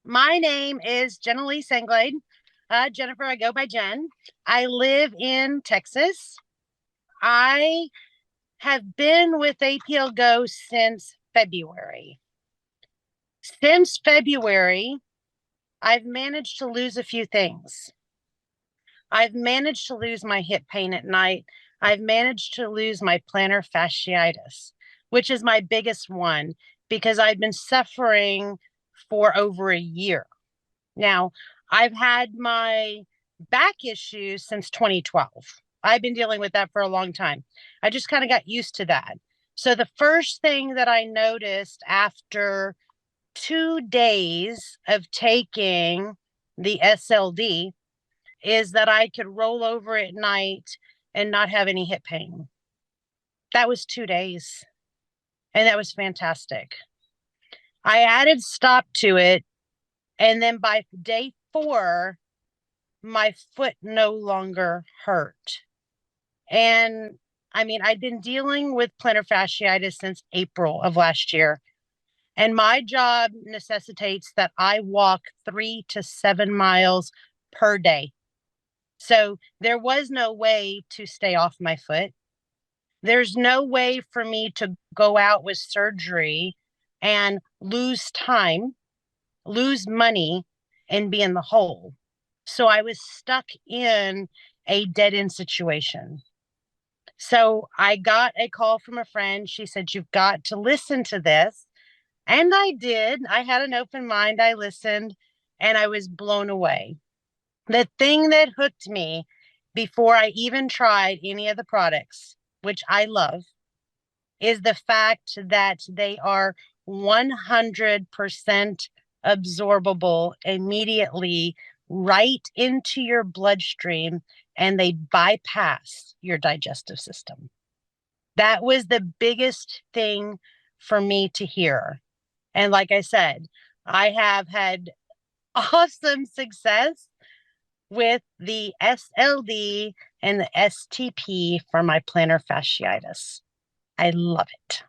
My name is Jen Englise SLD. Jennifer, I go by Jen. I live in Texas. I have been with APL Go since February. Since February, I've managed to lose a few things. I've managed to lose my hip pain at night. I've managed to lose my plantar fasciitis, which is my biggest one because I've been suffering for over a year. Now, I've had my back issues since 2012. I've been dealing with that for a long time. I just kind of got used to that. So the first thing that I noticed after 2 days of taking the SLD is that I could roll over at night and not have any hip pain. That was 2 days, and that was fantastic. I added stop to it, and then by day 4, my foot no longer hurt. And I mean, I'd been dealing with plantar fasciitis since April of last year. And my job necessitates that I walk 3 to 7 miles per day. So there was no way to stay off my foot. There's no way for me to go out with surgery and lose time, lose money, and be in the hole. So I was stuck in a dead end situation. So I got a call from a friend. She said, "You've got to listen to this." And I did. I had an open mind. I listened and I was blown away. The thing that hooked me before I even tried any of the products, which I love, is the fact that they are 100% absorbable immediately right into your bloodstream, and they bypass your digestive system. That was the biggest thing for me to hear. And like I said, I have had awesome success with the SLD and the STP for my plantar fasciitis. I love it.